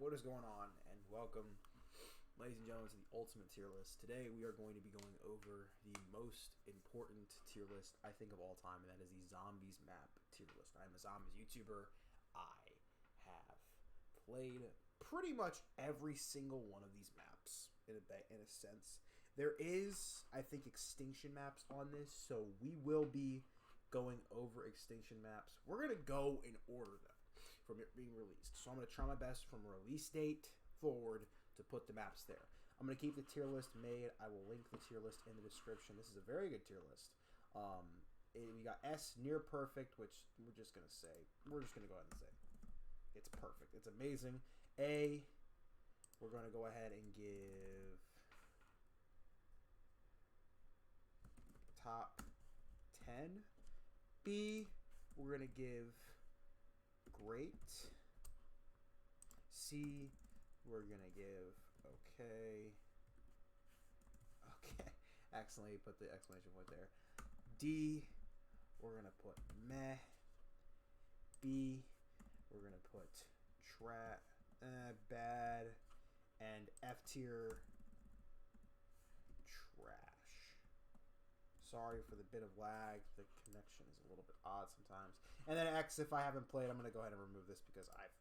What is going on? And welcome, ladies and gentlemen, to the Ultimate Tier List. Today we are going to be going over the most important tier list, I think, of all time, and that is the Zombies map tier list. I'm a Zombies YouTuber. I have played pretty much every single one of these maps, in a sense. There is, I think, Extinction maps on this, so we will be going over Extinction maps. We're going to go in order, though, from it being released. So I'm going to try my best from release date forward to put the maps there. I'm going to keep the tier list made. I will link the tier list in the description. This is a very good tier list. We got S, near perfect, which we're just going to go ahead and say it's perfect. It's amazing. A, we're going to go ahead and give top 10. B, we're going to give great. C, we're going to give okay. Okay. Accidentally put the exclamation point there. D, we're going to put meh. B, we're going to put bad. And F tier, trash. Sorry for the bit of lag. The connection is a little bit odd sometimes. And then X, if I haven't played, I'm going to go ahead and remove this because I've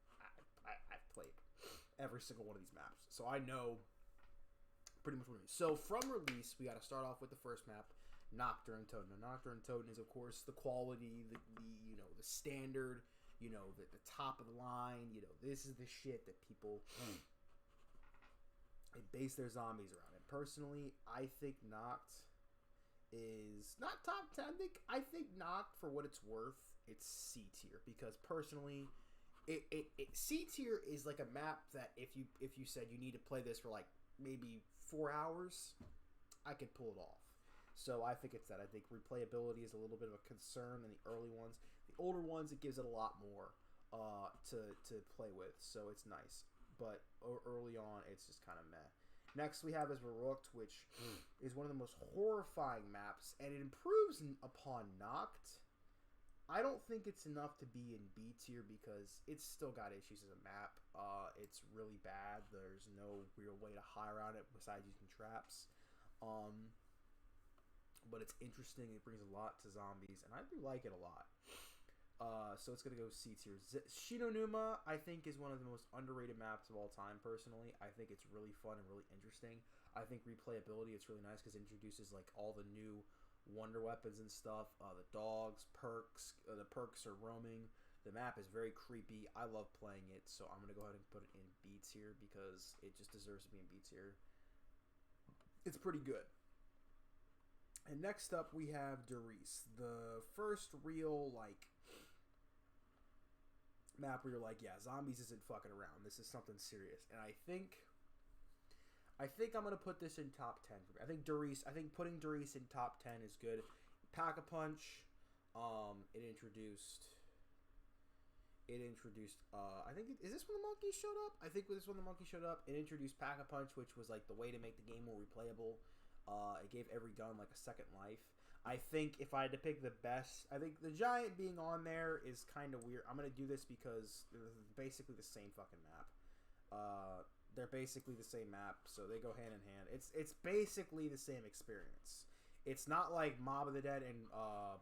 played every single one of these maps. So I know pretty much what it is. So from release, we got to start off with the first map, Nocturne Toten. Now, Nocturne Toten is, of course, the quality, the standard, the top of the line. This is the shit that people they base their zombies around. And personally, I think Noct is not top 10. I think Noct, for what it's worth, it's C tier, because personally, C tier is like a map that if you said you need to play this for like maybe 4 hours, I could pull it off. So I think it's that. I think replayability is a little bit of a concern in the early ones. The older ones, it gives it a lot more to play with, so it's nice. But early on, it's just kind of meh. Next we have is Verruckt, which is one of the most horrifying maps, and it improves upon Noct. I don't think it's enough to be in B tier because it's still got issues as a map. It's really bad. There's no real way to hide around it besides using traps. But it's interesting. It brings a lot to zombies, and I do like it a lot. So it's going to go C tier. Shinonuma, I think, is one of the most underrated maps of all time, personally. I think it's really fun and really interesting. I think replayability, it's really nice because it introduces like all the new wonder weapons and stuff. The dogs, perks. The perks are roaming. The map is very creepy. I love playing it, so I'm going to go ahead and put it in B tier because it just deserves to be in B tier. It's pretty good. And next up, we have Derice, the first real, map where you're like, yeah, zombies isn't fucking around. This is something serious. And I think I'm going to put this in top 10 for me. I think putting Derice in top 10 is good. Pack-a-Punch, it introduced, I think, is this when the monkeys showed up? I think this is when the monkeys showed up. It introduced Pack-a-Punch, which was, like, the way to make the game more replayable. It gave every gun like a second life. I think if I had to pick the best, I think the Giant being on there is kind of weird. I'm going to do this because they're basically the same fucking map. They're basically the same map, so they go hand in hand. It's basically the same experience. It's not like Mob of the Dead and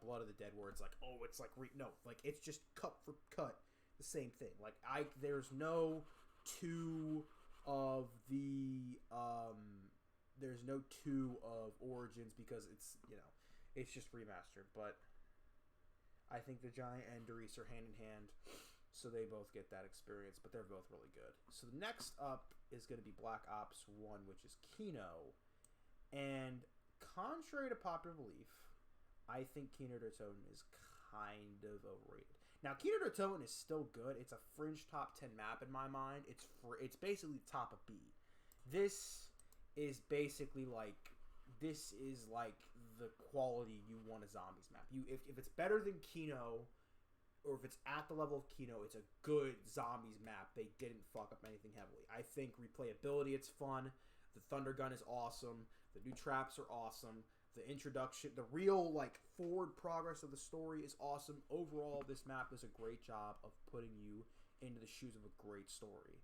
Blood of the Dead where it's like, oh, it's like, no, like it's just cut for cut the same thing. Like there's no two of the there's no two of Origins because it's just remastered. But I think the Giant and Derice are hand in hand, so they both get that experience. But they're both really good. So the next up is going to be Black Ops 1, which is Kino. And contrary to popular belief, I think Kino der Toten is kind of overrated. Now, Kino der Toten is still good. It's a fringe top 10 map in my mind. It's basically top of B. This is basically like the quality you want a zombies map. If it's better than Kino, or if it's at the level of Kino, it's a good zombies map. They didn't fuck up anything heavily. I think replayability, it's fun. The Thunder Gun is awesome. The new traps are awesome. The introduction, the real forward progress of the story is awesome. Overall, this map does a great job of putting you into the shoes of a great story.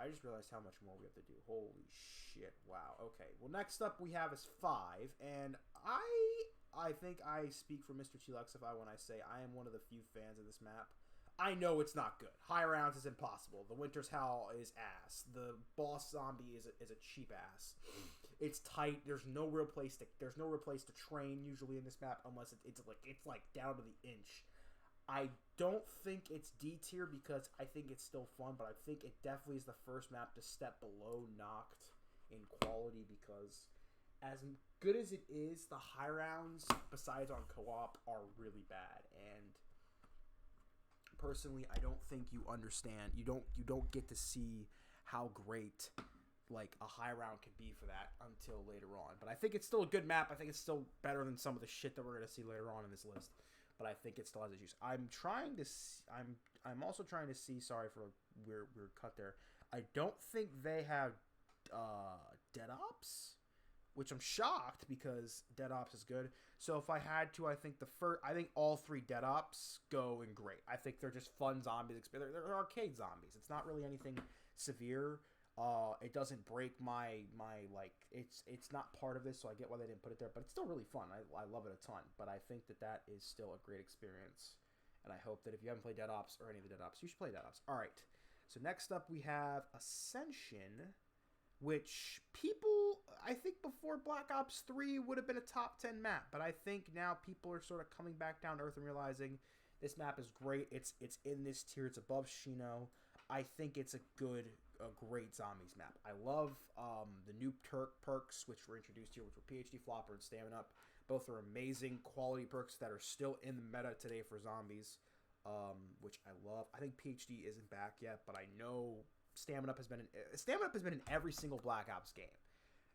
I just realized how much more we have to do. Holy shit! Wow. Okay. Well, next up we have is 5, and I think I speak for Mr. Chiluxify when I say I am one of the few fans of this map. I know it's not good. High rounds is impossible. The Winter's Howl is ass. The boss zombie is a cheap ass. It's tight. There's no real place to train usually in this map unless it's like down to the inch. I don't think it's D tier because I think it's still fun, but I think it definitely is the first map to step below Noct in quality because as good as it is, the high rounds, besides on co-op, are really bad. And personally, I don't think you understand. You don't get to see how great like a high round can be for that until later on. But I think it's still a good map. I think it's still better than some of the shit that we're gonna see later on in this list. But I think it still has issues. I'm also trying to see. Sorry for weird cut there. I don't think they have Dead Ops, which I'm shocked because Dead Ops is good. So if I had to, I think all 3 Dead Ops go in great. I think they're just fun zombies. They're arcade zombies. It's not really anything severe. It doesn't break my like. It's not part of this, so I get why they didn't put it there. But it's still really fun. I love it a ton. But I think that is still a great experience. And I hope that if you haven't played Dead Ops or any of the Dead Ops, you should play Dead Ops. All right. So next up we have Ascension, which people, I think before Black Ops 3 would have been a top 10 map, but I think now people are sort of coming back down to earth and realizing this map is great. It's in this tier. It's above Shino. I think it's a great zombies map. I love the new perks, which were introduced here, which were PhD Flopper and Stamina Up. Both are amazing quality perks that are still in the meta today for zombies, which I love. I think PhD isn't back yet, but I know Stamina Up has been in every single Black Ops game,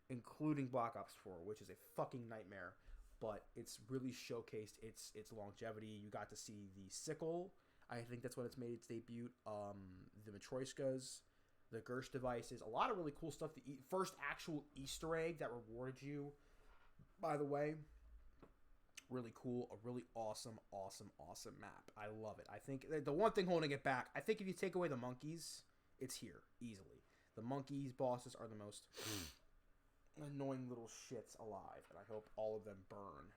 including Black Ops 4, which is a fucking nightmare. But it's really showcased its longevity. You got to see the sickle. I think that's when it's made its debut. The Matryoshkas, the Gersh devices, a lot of really cool stuff. The first actual Easter egg that rewarded you, by the way. Really cool, a really awesome map. I love it. I think the one thing holding it back, I think if you take away the monkeys, it's here, easily. The monkeys bosses are the most annoying little shits alive, and I hope all of them burn.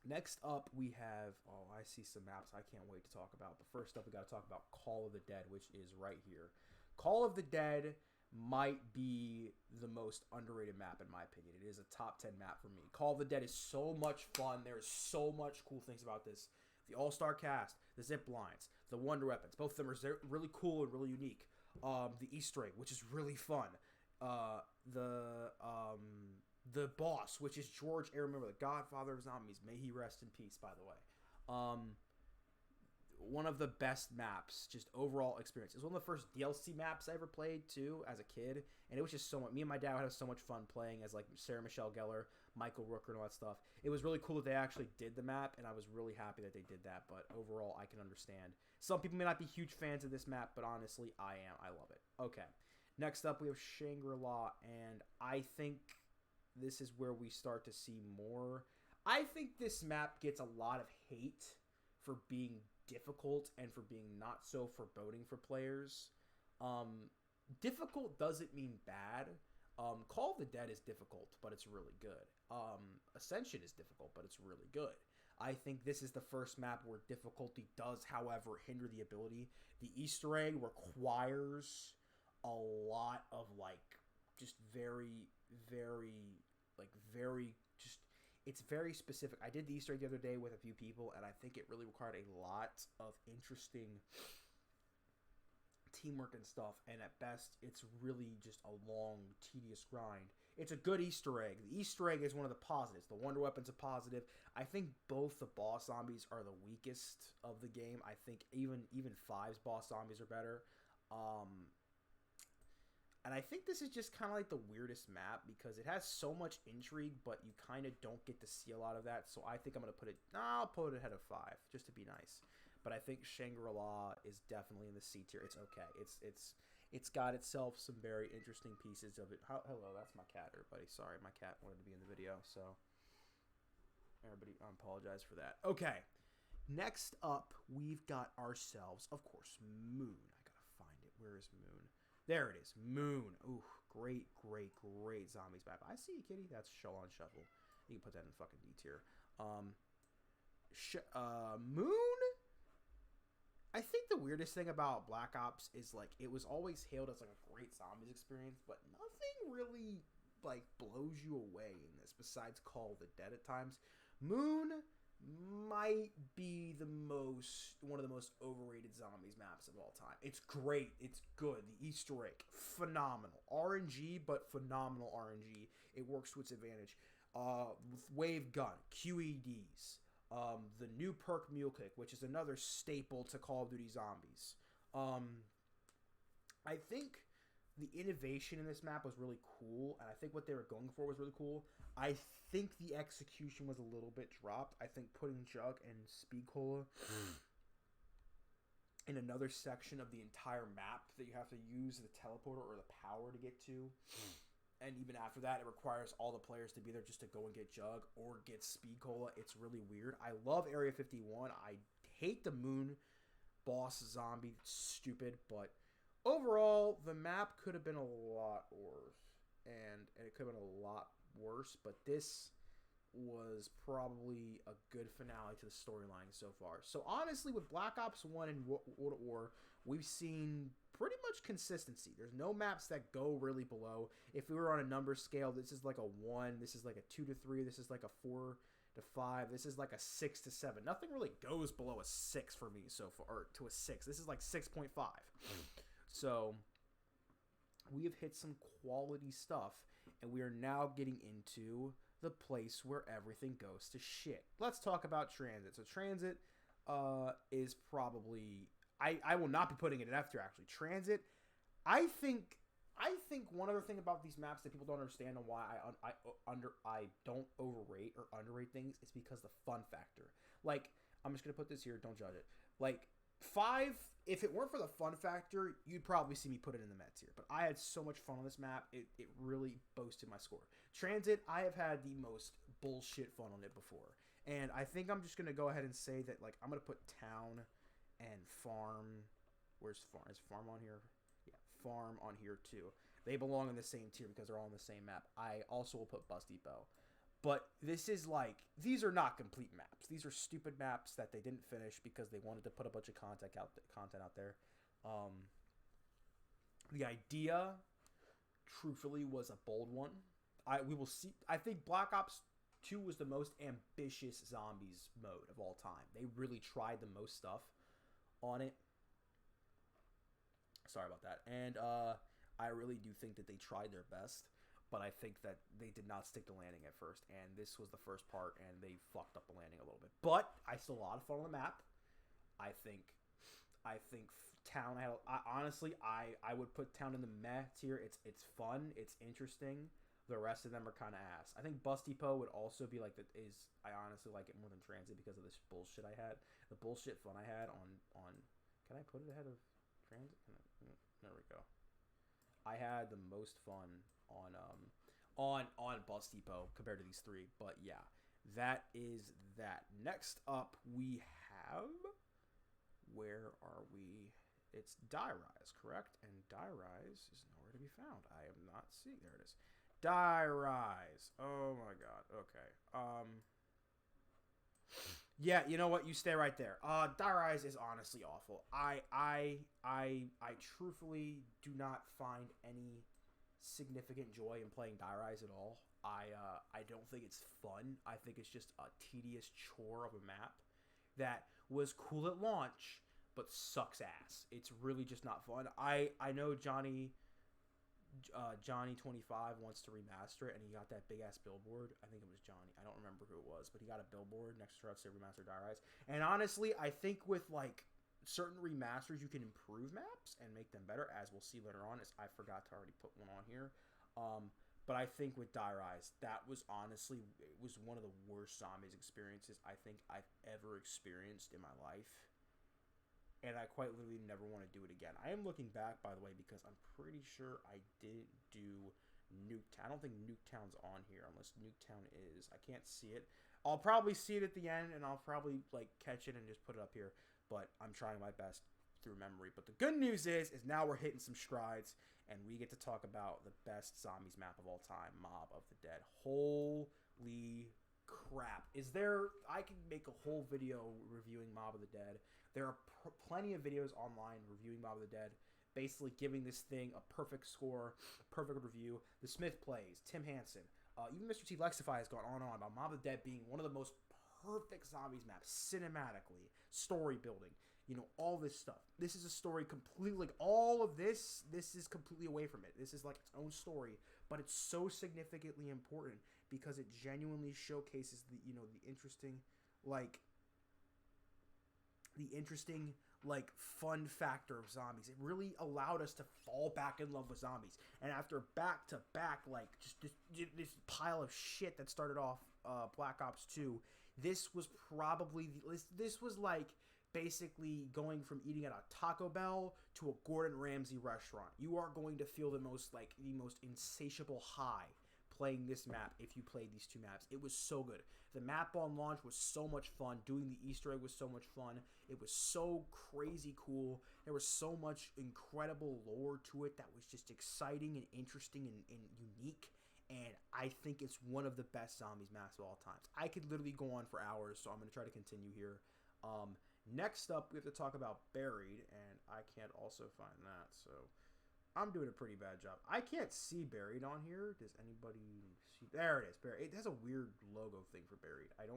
Next up, we have... Oh, I see some maps I can't wait to talk about. But first up, we got to talk about Call of the Dead, which is right here. Call of the Dead might be the most underrated map, in my opinion. It is a top 10 map for me. Call of the Dead is so much fun. There's so much cool things about this. The All-Star cast, the zip lines, the wonder weapons. Both of them are really cool and really unique. The Easter egg, which is really fun. The boss, which is George A. Romero, the Godfather of Zombies. May he rest in peace, by the way. One of the best maps, just overall experience. It was one of the first DLC maps I ever played, too, as a kid. And it was just so much... Me and my dad had so much fun playing as, like, Sarah Michelle Gellar, Michael Rooker, and all that stuff. It was really cool that they actually did the map, and I was really happy that they did that. But overall, I can understand. Some people may not be huge fans of this map, but honestly, I am. I love it. Okay. Next up, we have Shangri-La, and I think this is where we start to see more. I think this map gets a lot of hate for being difficult and for being not so foreboding for players. Difficult doesn't mean bad. Call of the Dead is difficult, but it's really good. Ascension is difficult, but it's really good. I think this is the first map where difficulty does, however, hinder the ability. The Easter egg requires a lot of, like, just very, very, like, very, just, it's very specific. I did the Easter egg the other day with a few people, and I think it really required a lot of interesting teamwork and stuff, and at best, it's really just a long, tedious grind. It's a good Easter egg. The Easter egg is one of the positives. The wonder weapon's a positive. I think both the boss zombies are the weakest of the game. I think even 5's boss zombies are better. And I think this is just kind of like the weirdest map because it has so much intrigue, but you kind of don't get to see a lot of that. So I think I'm going to put it... I'll put it ahead of 5, just to be nice. But I think Shangri-La is definitely in the C tier. It's okay. It's got itself some very interesting pieces of it. Hello, that's my cat, everybody. Sorry, my cat wanted to be in the video, so... Everybody, I apologize for that. Okay. Next up, we've got ourselves, of course, Moon. I gotta find it. Where is Where's Moon? There it is. Moon. Ooh, great zombies map. I see you, kitty. That's Show on Shuffle. You can put that in fucking D tier. Moon. I think the weirdest thing about Black Ops is like it was always hailed as like a great zombies experience, but nothing really like blows you away in this besides Call of the Dead at times. Moon might be one of the most overrated zombies maps of all time. It's great. It's good. The Easter egg, phenomenal. RNG, but phenomenal RNG. It works to its advantage. Wave gun, QEDs, the new perk Mule Kick, which is another staple to Call of Duty Zombies. I think the innovation in this map was really cool, and I think what they were going for was really cool. I think the execution was a little bit dropped. I think putting Jug and Speed Cola in another section of the entire map that you have to use the teleporter or the power to get to, and even after that, it requires all the players to be there just to go and get Jug or get Speed Cola. It's really weird. I love Area 51. I hate the Moon boss zombie. It's stupid, but overall, the map could have been a lot worse, and it could have been a lot worse, but this was probably a good finale to the storyline so far. So honestly, with Black Ops 1 and World at War, we've seen pretty much consistency. There's no maps that go really below. If we were on a number scale, this is like a 1, this is like a 2 to 3, this is like a 4 to 5, this is like a 6 to 7. Nothing really goes below a 6 for me so far, or to a 6. This is like 6.5. So we have hit some quality stuff, and we are now getting into the place where everything goes to shit. Let's talk about Transit. So Transit is probably... I will not be putting it in F tier, actually. Transit, I think one other thing about these maps that people don't understand and why I don't overrate or underrate things is because the fun factor. Like, I'm just going to put this here. Don't judge it. Like, 5, if it weren't for the fun factor, you'd probably see me put it in the Mets here. But I had so much fun on this map, it really boasted my score. Transit, I have had the most bullshit fun on it before. And I think I'm just going to go ahead and say that, like, I'm going to put Town and Farm. Where's Farm? Is Farm on here? Yeah, Farm on here too. They belong in the same tier because they're all on the same map. I also will put Bus Depot. But this is like, these are not complete maps. These are stupid maps that they didn't finish because they wanted to put a bunch of content out there. The idea, truthfully, was a bold one. We will see. I think Black Ops 2 was the most ambitious zombies mode of all time. They really tried the most stuff on it. Sorry about that. And I really do think that they tried their best. But I think that they did not stick the landing at first. And this was the first part, and they fucked up the landing a little bit. But I still had a lot of fun on the map. I think Town, honestly, I would put Town in the meh tier. It's fun. It's interesting. The rest of them are kind of ass. I think Bus Depot would also be like, I honestly like it more than Transit because of this bullshit I had. The bullshit fun I had on can I put it ahead of Transit? There we go. I had the most fun on Bus Depot compared to these 3, but yeah, that is that. Next up we have, where are we? It's Die Rise, correct? And Die Rise is nowhere to be found. I am not seeing. There it is. Die Rise. Oh my god. Okay. Yeah, you know what? You stay right there. Die Rise is honestly awful. I truthfully do not find any significant joy in playing Die Rise at all. I don't think it's fun. I think it's just a tedious chore of a map that was cool at launch but sucks ass. It's really just not fun. I know Johnny 25 wants to remaster it, and he got that big ass billboard. I think it was Johnny. I don't remember who it was, but he got a billboard next to say remaster Die Rise. And honestly, I think with like certain remasters, you can improve maps and make them better, as we'll see later on. As I forgot to already put one on here. But I think with Die Rise, that was honestly, it was one of the worst zombies experiences I think I've ever experienced in my life. And I quite literally never want to do it again. I am looking back, by the way, because I'm pretty sure I didn't do Nuketown. I don't think Nuketown's on here, unless Nuketown is. I can't see it. I'll probably see it at the end, and I'll probably like catch it and just put it up here. But I'm trying my best through memory. But the good news is now we're hitting some strides, and we get to talk about the best zombies map of all time, Mob of the Dead. Holy crap. I can make a whole video reviewing Mob of the Dead. There are plenty of videos online reviewing Mob of the Dead, basically giving this thing a perfect score, perfect review. The Smith Plays, Tim Hansen, even Mr. T. Lexify has gone on and on about Mob of the Dead being one of the most perfect zombies maps, cinematically, story building, all this stuff. This is a story completely, all of this is completely away from it. This is like its own story, but it's so significantly important because it genuinely showcases the interesting fun factor of zombies. It really allowed us to fall back in love with zombies. And after back to back, just this pile of shit that started off Black Ops 2, this was probably basically going from eating at a Taco Bell to a Gordon Ramsay restaurant. You are going to feel the most insatiable high playing this map if you played these two maps. It was so good. The map on launch was so much fun. Doing the Easter egg was so much fun. It was so crazy cool. There was so much incredible lore to it that was just exciting and interesting and unique. And I think it's one of the best zombies maps of all times. I could literally go on for hours, so I'm going to try to continue here. Next up, we have to talk about Buried, and I can't also find that, so I'm doing a pretty bad job. I can't see Buried on here. Does anybody see? There it is. Buried. It has a weird logo thing for Buried. I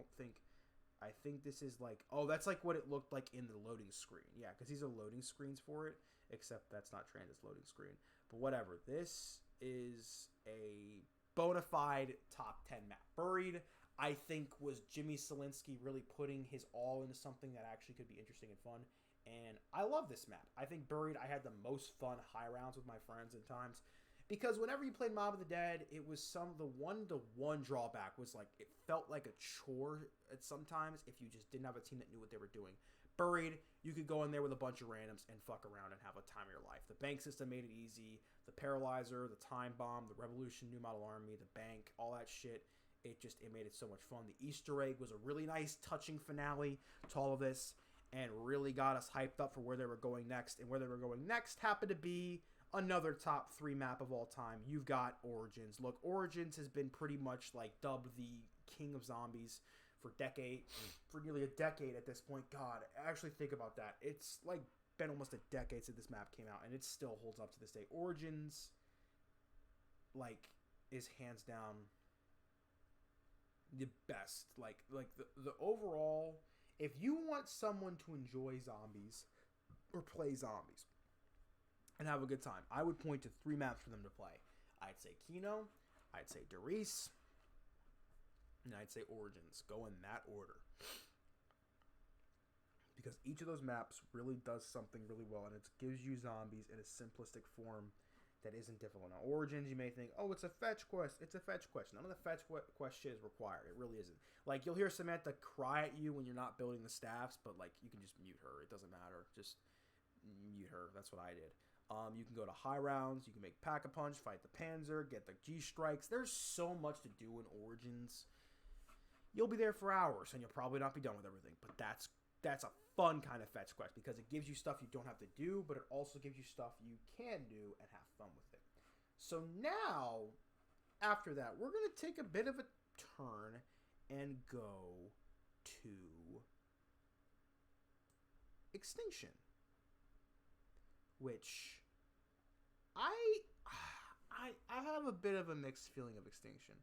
think this is that's what it looked like in the loading screen. Yeah, because these are loading screens for it, except that's not Transit's loading screen. But whatever. This is a bona fide top 10 map. Buried, I think, was Jimmy Selinsky really putting his all into something that actually could be interesting and fun. And I love this map. I think Buried, I had the most fun high rounds with my friends at times. Because whenever you played Mob of the Dead, it was the one-to-one drawback was it felt like a chore at sometimes if you just didn't have a team that knew what they were doing. Buried, you could go in there with a bunch of randoms and fuck around and have a time of your life. The bank system made it easy. The Paralyzer, the Time Bomb, the Revolution New Model Army, the bank, all that shit. It made it so much fun. The Easter egg was a really nice, touching finale to all of this and really got us hyped up for where they were going next. And where they were going next happened to be another top 3 map of all time. You've got Origins. Look, Origins has been pretty much dubbed the king of zombies for nearly a decade at this point. God, actually think about that. It's been almost a decade since this map came out, and it still holds up to this day. Origins, is hands down the best. The overall, if you want someone to enjoy zombies or play zombies and have a good time, I would point to 3 maps for them to play. I'd say Kino, I'd say Derice, and I'd say Origins. Go in that order. Because each of those maps really does something really well, and it gives you zombies in a simplistic form that isn't difficult. Now, Origins, you may think, oh, it's a fetch quest. It's a fetch quest. None of the fetch quest shit is required. It really isn't. You'll hear Samantha cry at you when you're not building the staffs, but, you can just mute her. It doesn't matter. Just mute her. That's what I did. You can go to high rounds. You can make Pack-a-Punch, fight the Panzer, get the G-Strikes. There's so much to do in Origins. You'll be there for hours, and you'll probably not be done with everything, but that's a fun kind of fetch quest because it gives you stuff you don't have to do, but it also gives you stuff you can do and have fun with it. So now, after that, we're going to take a bit of a turn and go to Extinction, which I have a bit of a mixed feeling of Extinction.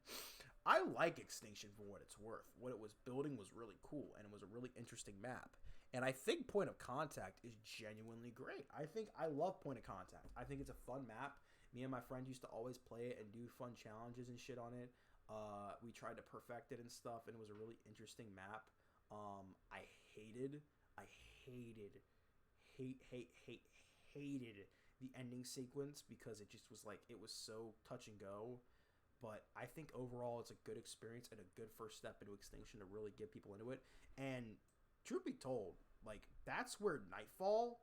I like Extinction for what it's worth. What it was building was really cool, and it was a really interesting map. And I think Point of Contact is genuinely great. I love Point of Contact. I think it's a fun map. Me and my friend used to always play it and do fun challenges and shit on it. We tried to perfect it and stuff, and it was a really interesting map. I hated the ending sequence because it just was it was so touch and go. But I think overall it's a good experience and a good first step into Extinction to really get people into it. And truth be told, that's where Nightfall,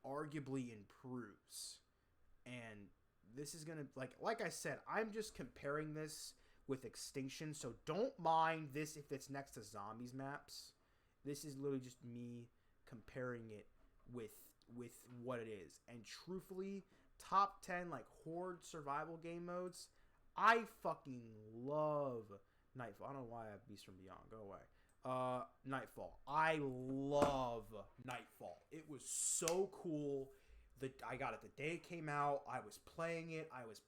arguably improves. And this is going to, like I said, I'm just comparing this with Extinction. So don't mind this if it's next to Zombies maps. This is literally just me comparing it with what it is. And truthfully, top 10 like horde survival game modes, I fucking love Nightfall. I don't know why I have Beast from Beyond. Go away. Nightfall. I love Nightfall. It was so cool. I got it the day it came out. I was playing it. I was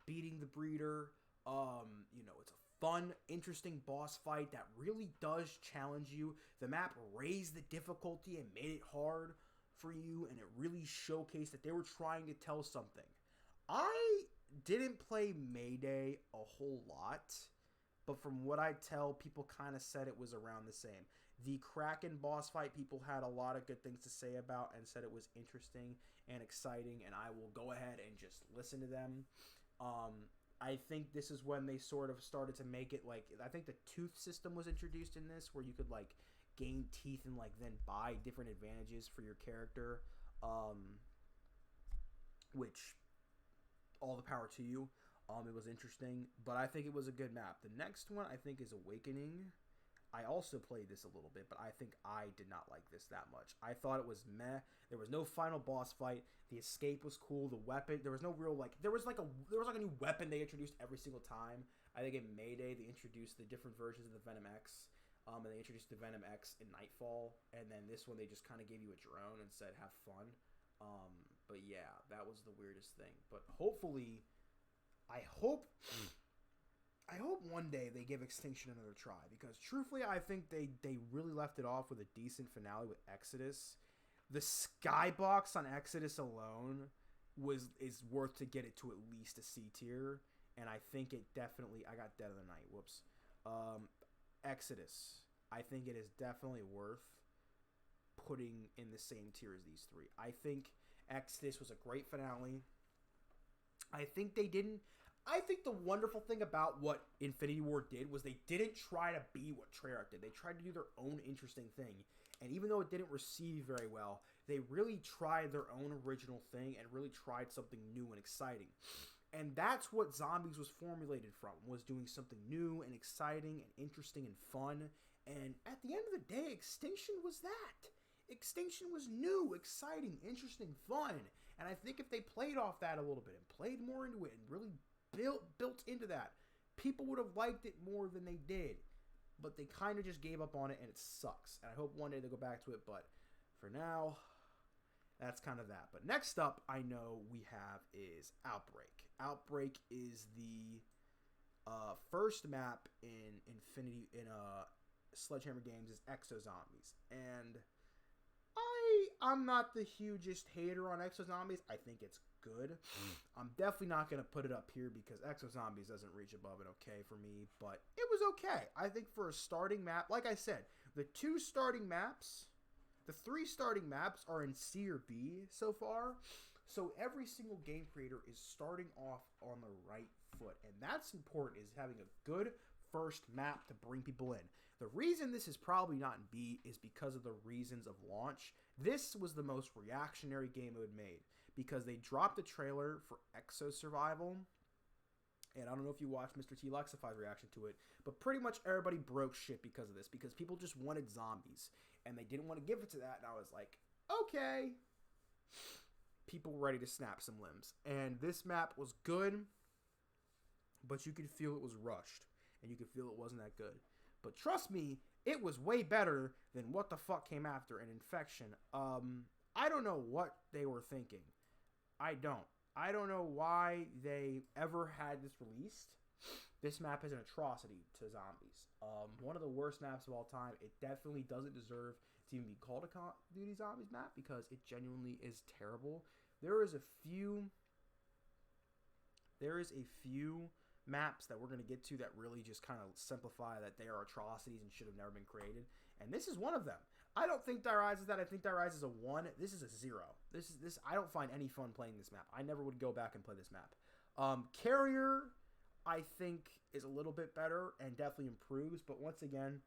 beating the breeder. It's a fun, interesting boss fight that really does challenge you. The map raised the difficulty and made it hard for you, and it really showcased that they were trying to tell something. I didn't play Mayday a whole lot, but from what I tell, people kind of said it was around the same. The Kraken boss fight, people had a lot of good things to say about and said it was interesting and exciting, and I will go ahead and just listen to them. I think this is when they sort of started to make it like, I think the tooth system was introduced in this, where you could like gain teeth and like then buy different advantages for your character, which all the power to you. It was interesting, but I think it was a good map. The next one I think is Awakening. I also played this a little bit, but I think I did not like this that much. I thought it was meh. There was no final boss fight. The escape was cool. The weapon, there was no real like, there was like a new weapon they introduced every single time. I think in Mayday they introduced the different versions of the Venom X, and they introduced the Venom X in Nightfall, and then this one they just kind of gave you a drone and said have fun. But yeah, that was the weirdest thing. But hopefully, I hope one day they give Extinction another try, because truthfully I think they really left it off with a decent finale with Exodus. The skybox on Exodus alone is worth to get it to at least a C tier, and I think it definitely, I got Dead of the Night, whoops. Exodus, I think it is definitely worth putting in the same tier as these three. I think Exodus was a great finale. I think the wonderful thing about what Infinity Ward did was they didn't try to be what Treyarch did. They tried to do their own interesting thing. And even though it didn't receive very well, they really tried their own original thing and really tried something new and exciting. And that's what Zombies was formulated from, was doing something new and exciting and interesting and fun. And at the end of the day, Extinction was that. Extinction was new, exciting, interesting, fun. And I think if they played off that a little bit and played more into it and really built into that, people would have liked it more than they did. But they kind of just gave up on it, and it sucks. And I hope one day they'll go back to it, but for now, that's kind of that. But next up, I know we have is Outbreak. Outbreak is the first map in Sledgehammer Games is Exo Zombies. And I'm not the hugest hater on Exo Zombies. I think it's good. I'm definitely not going to put it up here because Exo Zombies doesn't reach above it okay for me, but it was okay. I think for a starting map, like I said, the 3 starting maps are in C or B so far. So every single game creator is starting off on the right foot, and that's important, is having a good first map to bring people in. The reason this is probably not in B is because of the reasons of launch. This was the most reactionary game mode made because they dropped a trailer for Exo Survival, and I don't know if you watched Mr. T. Lexify's reaction to it, but pretty much everybody broke shit because of this, because people just wanted zombies, and they didn't want to give it to that, and I was like, okay. People were ready to snap some limbs, and this map was good, but you could feel it was rushed, and you could feel it wasn't that good. But trust me, it was way better than what the fuck came after an Infection. I don't know what they were thinking. I don't know why they ever had this released. This map is an atrocity to zombies. One of the worst maps of all time. It definitely doesn't deserve to even be called a Call of Duty Zombies map because it genuinely is terrible. There is a few maps that we're going to get to that really just kind of simplify that they are atrocities and should have never been created, and this is one of them. I don't think Dire Eyes is that. I think Dire Eyes is a 1. This is a 0. This I don't find any fun playing this map. I never would go back and play this map. Carrier, I think, is a little bit better and definitely improves, but once again,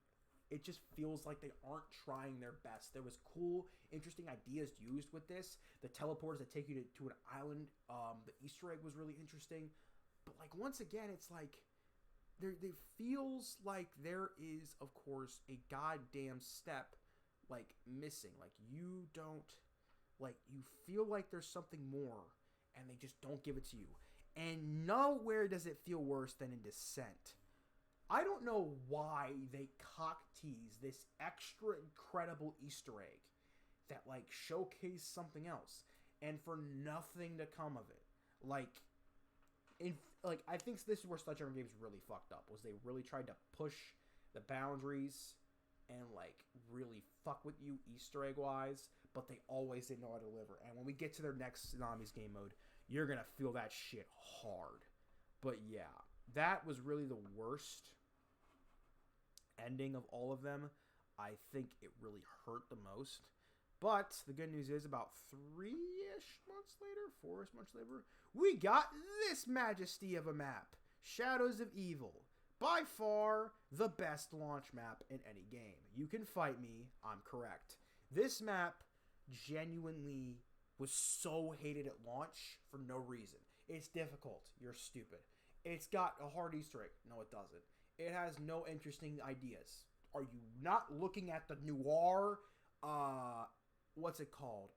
it just feels like they aren't trying their best. There was cool, interesting ideas used with this. The teleporters that take you to an island. The Easter egg was really interesting. But, like, once again, it's like, there feels like there is, of course, a goddamn step like missing. Like you don't, like you feel like there's something more, and they just don't give it to you. And nowhere does it feel worse than in Descent. I don't know why they cock tease this extra incredible Easter egg that like showcased something else, and for nothing to come of it. Like I think this is where Sledgehammer Games really fucked up, was they really tried to push the boundaries and like really fuck with you Easter egg wise, but they always didn't know how to deliver. And when we get to their next Tsunamis game mode, you're gonna feel that shit hard. But yeah, that was really the worst ending of all of them. I think it really hurt the most. But the good news is, about 3-ish months later, 4-ish months later, we got this majesty of a map, Shadows of Evil. By far, the best launch map in any game. You can fight me, I'm correct. This map genuinely was so hated at launch for no reason. It's difficult, you're stupid. It's got a hard Easter egg. No, it doesn't. It has no interesting ideas. Are you not looking at the noir, what's it called?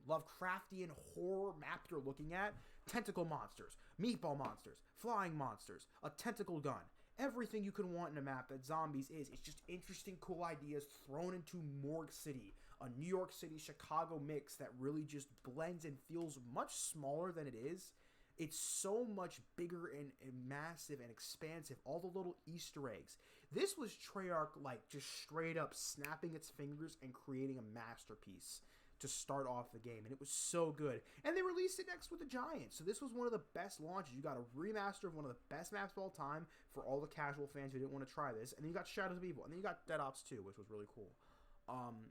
Lovecraftian horror map you're looking at? Tentacle monsters, meatball monsters, flying monsters, a tentacle gun. Everything you can want in a map that Zombies is. It's just interesting, cool ideas thrown into Morgue City, a New York City, Chicago mix that really just blends and feels much smaller than it is. It's so much bigger and massive and expansive. All the little Easter eggs. This was Treyarch like just straight up snapping its fingers and creating a masterpiece to start off the game. And it was so good. And they released it next with the Giants. So this was one of the best launches. You got a remaster of one of the best maps of all time for all the casual fans who didn't want to try this. And then you got Shadows of Evil. And then you got Dead Ops 2, which was really cool.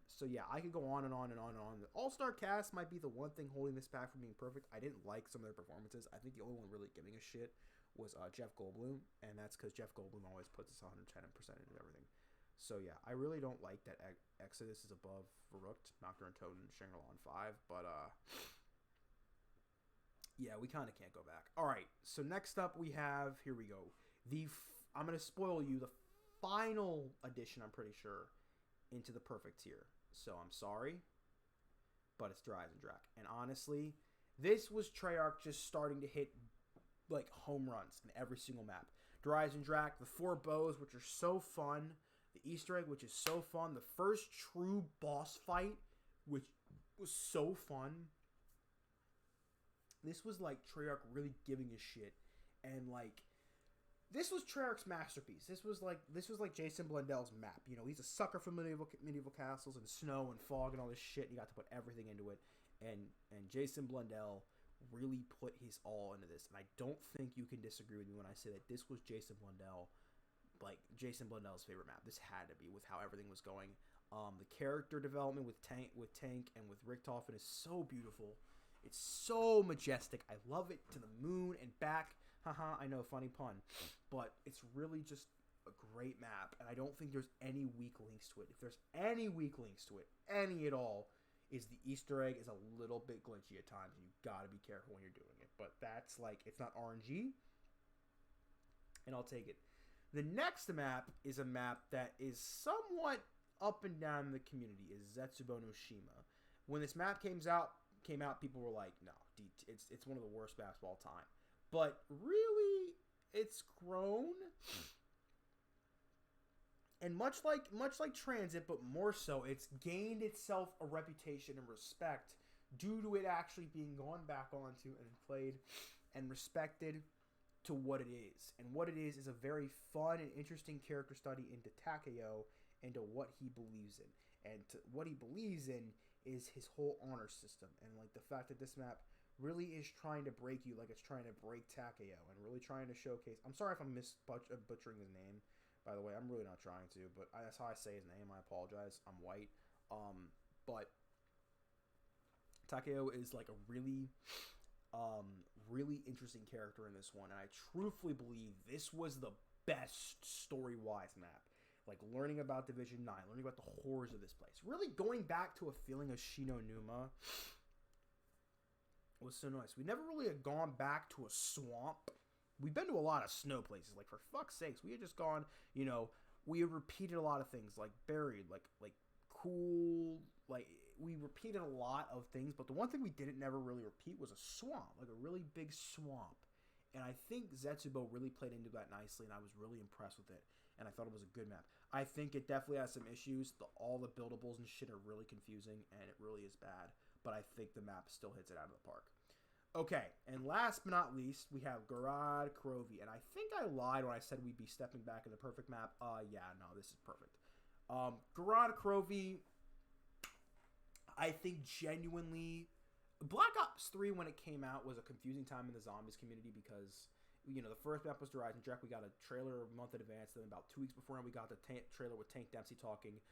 So yeah, I could go on and on and on and on. The All-Star cast might be the one thing holding this back from being perfect. I didn't like some of their performances. I think the only one really giving a shit was Jeff Goldblum, and that's because Jeff Goldblum always puts us 110% into everything. So yeah, I really don't like that Exodus is above Verruckt, Nocturne, Toten, Shangri-La on 5, but yeah, we kind of can't go back. All right, so next up we have, here we go, I'm going to spoil you, the final edition, I'm pretty sure, into the perfect tier. So I'm sorry, but it's Dries and Drac. And honestly, this was Treyarch just starting to hit like home runs in every single map. Dries and Drac, the 4 bows, which are so fun, the Easter egg, which is so fun, the first true boss fight, which was so fun. This was like Treyarch really giving a shit, and like this was Treyarch's masterpiece. This was like Jason Blundell's map. You know, he's a sucker for medieval castles and snow and fog and all this shit. And he got to put everything into it. And Jason Blundell really put his all into this. And I don't think you can disagree with me when I say that this was Jason Blundell's favorite map. This had to be, with how everything was going. The character development with Tank and with Richtofen is so beautiful. It's so majestic. I love it to the moon and back. Haha, I know, funny pun. But it's really just a great map, and I don't think there's any weak links to it. If there's any weak links to it, any at all, is the Easter egg is a little bit glitchy at times, and you gotta be careful when you're doing it. But that's like, it's not RNG, and I'll take it. The next map is a map that is somewhat up and down in the community, is Zatsubo no Shima. When this map came out, people were like, no, it's one of the worst maps of all time. But really, it's grown, and much like Transit, but more so, it's gained itself a reputation and respect due to it actually being gone back onto and played and respected to what it is. And what it is a very fun and interesting character study into Takeo and to what he believes in. And what he believes in is his whole honor system, and like the fact that this map really is trying to break you like it's trying to break Takeo, and really trying to showcase... I'm sorry if I'm butchering his name, by the way. I'm really not trying to, but that's how I say his name. I apologize. I'm white. But Takeo is like a really interesting character in this one, and I truthfully believe this was the best story-wise map. Like, learning about Division 9, learning about the horrors of this place. Really going back to a feeling of Shinonuma was so nice. We never really had gone back to a swamp. We've been to a lot of snow places. Like, for fuck's sakes, we had just gone, you know, we had repeated a lot of things, like Buried, like cool, like, we repeated a lot of things, but the one thing we didn't never really repeat was a swamp, like a really big swamp. And I think Zatsubo really played into that nicely, and I was really impressed with it. And I thought it was a good map. I think it definitely has some issues. All the buildables and shit are really confusing, and it really is bad. But I think the map still hits it out of the park. Okay, and last but not least, we have Garad Crovey. And I think I lied when I said we'd be stepping back in the perfect map. Yeah, no, this is perfect. Garad Crovey, I think genuinely... Black Ops 3, when it came out, was a confusing time in the zombies community because, you know, the first map was Horizon Trek. We got a trailer a month in advance. Then about 2 weeks before, we got the trailer with Tank Dempsey talking.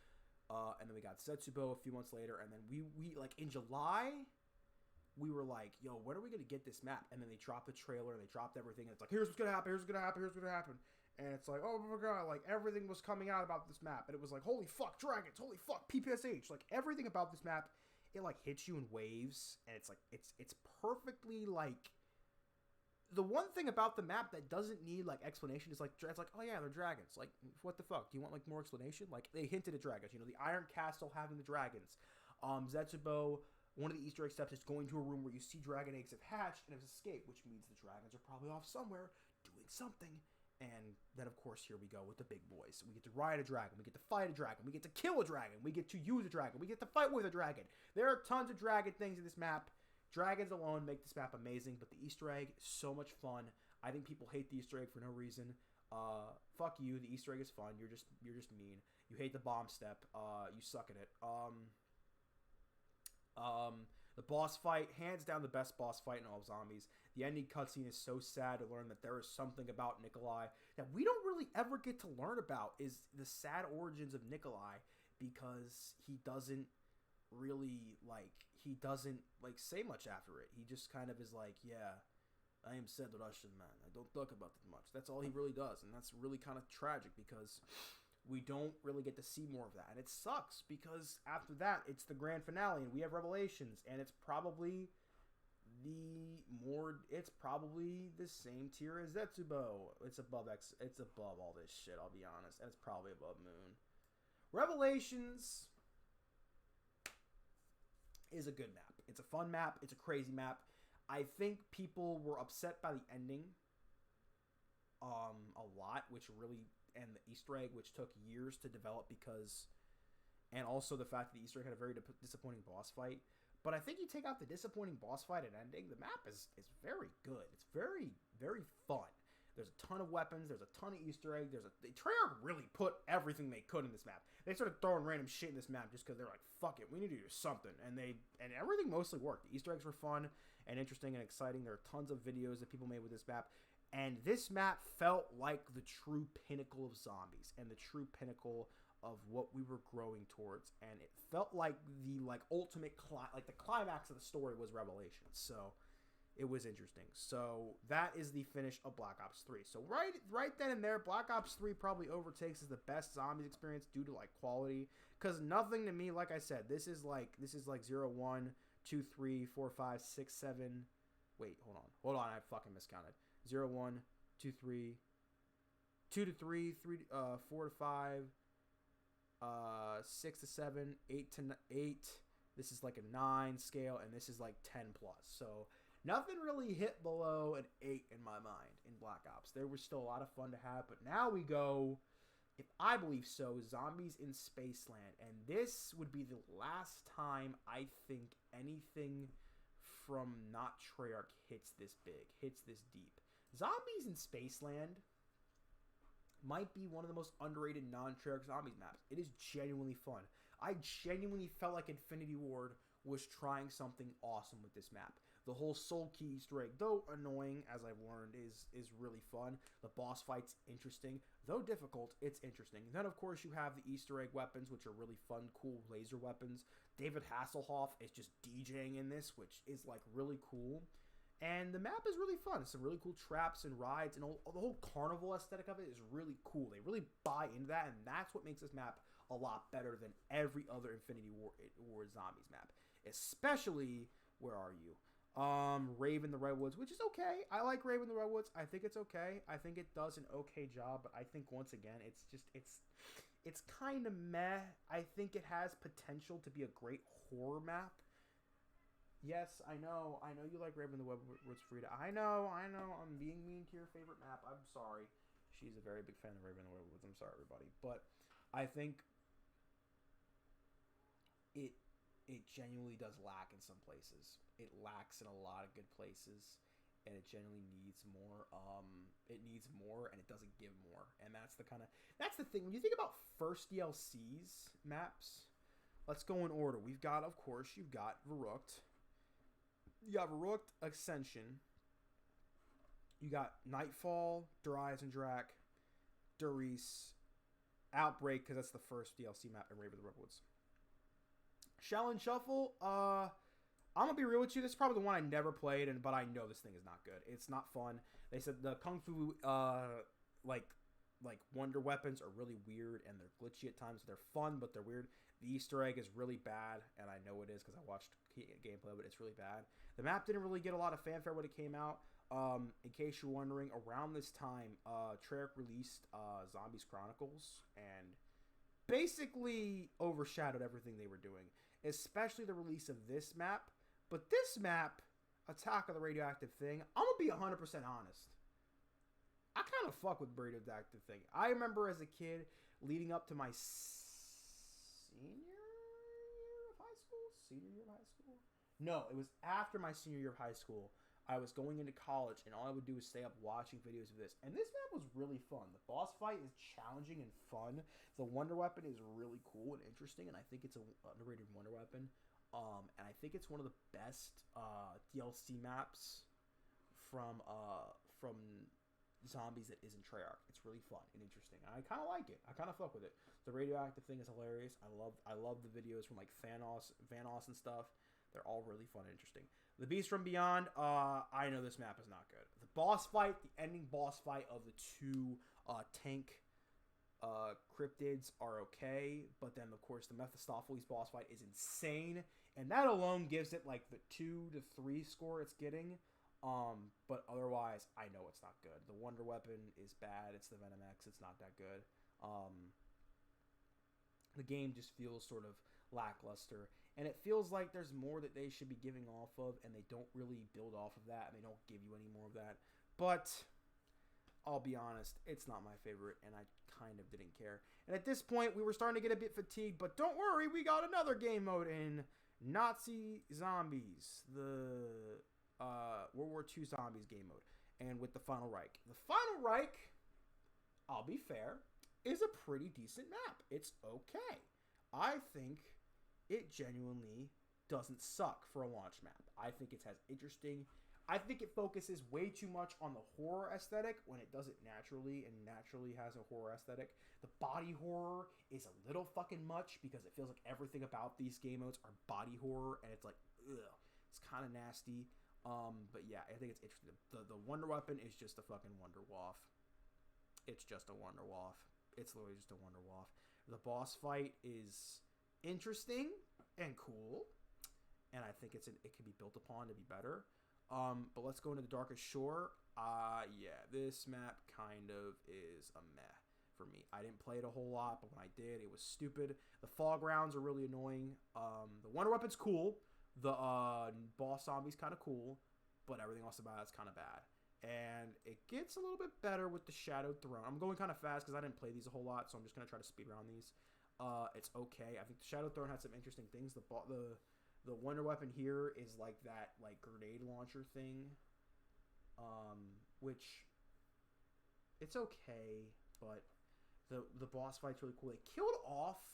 And then we got Zatsubo a few months later. And then we like, in July, we were like, yo, when are we going to get this map? And then they dropped the trailer, and they dropped everything. And it's like, here's what's going to happen, here's what's going to happen, here's what's going to happen. And it's like, oh my god, like, everything was coming out about this map. And it was like, holy fuck, dragons, holy fuck, PPSH. Like, everything about this map... It, like, hits you in waves, and it's, like, it's perfectly, like... The one thing about the map that doesn't need, like, explanation is, like, it's like, oh, yeah, they're dragons. Like, what the fuck? Do you want, like, more explanation? Like, they hinted at dragons. You know, the Iron Castle having the dragons. Zatsubo, one of the Easter egg steps is going to a room where you see dragon eggs have hatched and have escaped, which means the dragons are probably off somewhere doing something. And then, of course, here we go with the big boys. We get to ride a dragon. We get to fight a dragon. We get to kill a dragon. We get to use a dragon. We get to fight with a dragon. There are tons of dragon things in this map. Dragons alone make this map amazing, but the Easter egg is so much fun. I think people hate the Easter egg for no reason. Fuck you. The Easter egg is fun. You're just mean. You hate the bomb step. You suck at it. The boss fight, hands down the best boss fight in all of Zombies. The ending cutscene is so sad to learn that there is something about Nikolai that we don't really ever get to learn about, is the sad origins of Nikolai, because he doesn't say much after it. He just kind of is like, yeah, I am said Russian man. I don't talk about it much. That's all he really does, and that's really kind of tragic because we don't really get to see more of that. And it sucks because after that, it's the grand finale and we have Revelations, and it's probably the same tier as Zatsubo. It's above all this shit, I'll be honest. And it's probably above Moon. Revelations is a good map. It's a fun map. It's a crazy map. I think people were upset by the ending a lot, and the Easter egg, which took years to develop and also the fact that the Easter egg had a very disappointing boss fight. But I think you take out the disappointing boss fight and ending, the map is very good. It's very, very fun. There's a ton of weapons. There's a ton of Easter eggs. The Treyarch really put everything they could in this map. They started throwing random shit in this map just because they're like, fuck it, we need to do something. And everything mostly worked. The Easter eggs were fun and interesting and exciting. There are tons of videos that people made with this map. And this map felt like the true pinnacle of Zombies and the true pinnacle of what we were growing towards. And it felt like the ultimate the climax of the story was Revelations. So it was interesting. So that is the finish of Black Ops 3. So right then and there, Black Ops 3 probably overtakes as the best Zombies experience due to quality. Because nothing to me, like I said, this is like 0, 1, 2, 3, 4, 5, 6, 7. Wait, hold on, I fucking miscounted. 0, 1, 2, 3, 2 to 3, 4 to 5, 6 to 7, 8 to 8. This is like a 9 scale, and this is like 10 plus. So nothing really hit below an 8 in my mind in Black Ops. There was still a lot of fun to have, but now we go, if I believe so, Zombies in Spaceland. And this would be the last time I think anything from not Treyarch hits this big, hits this deep. Zombies in Spaceland might be one of the most underrated non-Treyarch Zombies maps. It is genuinely fun. I genuinely felt like Infinity Ward was trying something awesome with this map. The whole Soul Key Easter egg, though annoying, as I've learned, is really fun. The boss fight's interesting. Though difficult, it's interesting. And then, of course, you have the Easter egg weapons, which are really fun, cool laser weapons. David Hasselhoff is just DJing in this, which is, really cool. And the map is really fun. Some really cool traps and rides, and the whole carnival aesthetic of it is really cool. They really buy into that, and that's what makes this map a lot better than every other Infinity Ward Zombies map. Especially, where are you? Rave in the Redwoods, which is okay. I like Rave in the Redwoods. I think it's okay. I think it does an okay job, but I think once again, It's kind of meh. I think it has potential to be a great horror map. Yes, I know you like Raven the Woods Frida. I know, I'm being mean to your favorite map. I'm sorry. She's a very big fan of Raven the Woods. I'm sorry, everybody. But I think it genuinely does lack in some places. It lacks in a lot of good places, and it genuinely needs more. It needs more, and it doesn't give more. And that's the thing. When you think about first DLCs maps, let's go in order. We've got, of course, you've got Verruckt. You got Verruckt, Ascension. You got Nightfall, Dries and Drac, Durice, Outbreak, because that's the first DLC map in Raven of the Redwoods. Shell and Shuffle, I'm going to be real with you. This is probably the one I never played, but I know this thing is not good. It's not fun. They said the Kung Fu, like wonder weapons are really weird, and they're glitchy at times. They're fun, but they're weird. The Easter egg is really bad, and I know it is because I watched gameplay, but it's really bad. The map didn't really get a lot of fanfare when it came out. In case you're wondering, around this time, Treyarch released Zombies Chronicles, and basically overshadowed everything they were doing, especially the release of this map. But this map, Attack of the Radioactive Thing, I'm going to be 100% honest. I kind of fuck with Radioactive Thing. I remember as a kid, leading up to my senior year of high school? No, it was after my senior year of high school. I was going into college, and all I would do was stay up watching videos of this. And this map was really fun. The boss fight is challenging and fun. The wonder weapon is really cool and interesting, and I think it's an underrated wonder weapon. And I think it's one of the best DLC maps from Zombies that isn't Treyarch. It's really fun and interesting. I kind of like it. I kind of fuck with it. The Radioactive Thing is hilarious. I love the videos from like Vanos and stuff. They're all really fun and interesting. The Beast from Beyond, I know this map is not good. The boss fight, the ending boss fight of the two tank cryptids are okay, but then of course the Mephistopheles boss fight is insane, and that alone gives it like the 2 to 3 score it's getting. But otherwise, I know it's not good. The Wonder Weapon is bad. It's the Venom X. It's not that good. The game just feels sort of lackluster, and it feels like there's more that they should be giving off of, and they don't really build off of that, and they don't give you any more of that. But I'll be honest, it's not my favorite, and I kind of didn't care. And at this point, we were starting to get a bit fatigued, but don't worry, we got another game mode in Nazi Zombies, the World War II Zombies game mode, and with the Final Reich. The Final Reich, I'll be fair, is a pretty decent map. It's okay. I think it genuinely doesn't suck for a launch map. I think it has interesting... I think it focuses way too much on the horror aesthetic when it does it naturally, and naturally has a horror aesthetic. The body horror is a little fucking much because it feels like everything about these game modes are body horror, and it's like, ugh. It's kind of nasty. But yeah, I think it's interesting. The Wonder Weapon is just a fucking Wonder Waff. It's just a Wonder Waff. It's literally just a Wonder Waff. The boss fight is interesting and cool, and I think it can be built upon to be better. But let's go into the Dark Ashore. Yeah, this map kind of is a meh for me. I didn't play it a whole lot, but when I did, it was stupid. The fog rounds are really annoying. The Wonder Weapon's cool. The boss zombie's kind of cool, but everything else about it's kind of bad. And it gets a little bit better with the Shadowed Throne. I'm going kind of fast because I didn't play these a whole lot, so I'm just going to try to speed around these. It's okay. I think the Shadowed Throne had some interesting things. The Wonder Weapon here is like that grenade launcher thing, which it's okay, but the boss fight's really cool. They killed off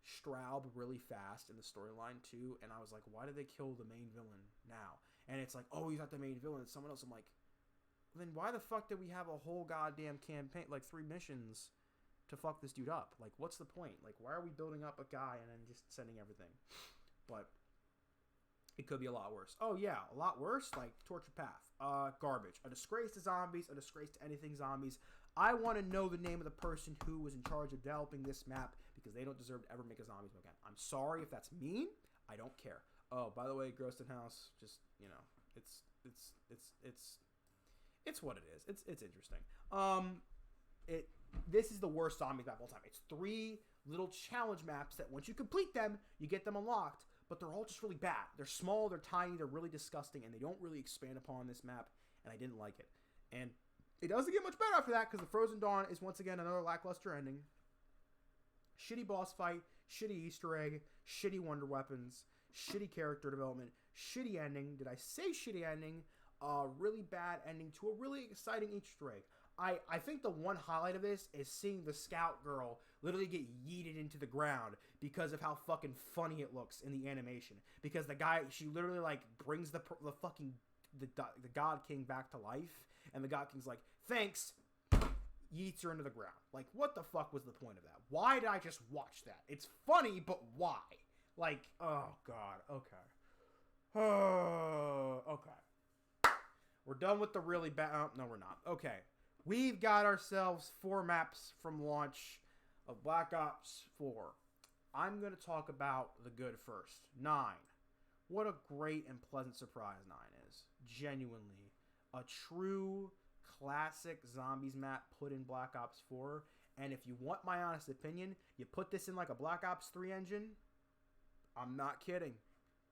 Straub really fast in the storyline too, and I was like, why did they kill the main villain now? And it's like, oh, he's not the main villain, it's someone else. I'm like, then why the fuck did we have a whole goddamn campaign, like 3 missions to fuck this dude up? Like, what's the point? Like, why are we building up a guy and then just sending everything? But it could be a lot worse. Oh yeah, a lot worse, like Torture Path. Garbage. A disgrace to zombies, a disgrace to anything zombies. I want to know the name of the person who was in charge of developing this map, because they don't deserve to ever make a zombies map again. I'm sorry if that's mean. I don't care. Oh, by the way, Groston House, just, you know, it's what it is. It's interesting. this is the worst zombies map of all time. It's 3 little challenge maps that once you complete them, you get them unlocked, but they're all just really bad. They're small, they're tiny, they're really disgusting, and they don't really expand upon this map, and I didn't like it. And it doesn't get much better after that, because the Frozen Dawn is once again another lackluster ending. Shitty boss fight, shitty Easter egg, shitty wonder weapons, shitty character development, shitty ending. Did I say shitty ending? Really bad ending to a really exciting Easter egg. I think the one highlight of this is seeing the scout girl literally get yeeted into the ground because of how fucking funny it looks in the animation. Because the guy, she literally like brings the fucking the God King back to life, and the God King's like, thanks, yeets her into the ground. Like, what the fuck was the point of that? Why did I just watch that? It's funny, but why? Like, oh god, okay. Oh, okay. We're done with the really bad. Oh, no, we're not. Okay. We've got ourselves 4 maps from launch of Black Ops 4. I'm going to talk about the good first. 9. What a great and pleasant surprise 9 is. Genuinely. A true classic zombies map put in Black Ops 4. And if you want my honest opinion, you put this in like a Black Ops 3 engine. I'm not kidding.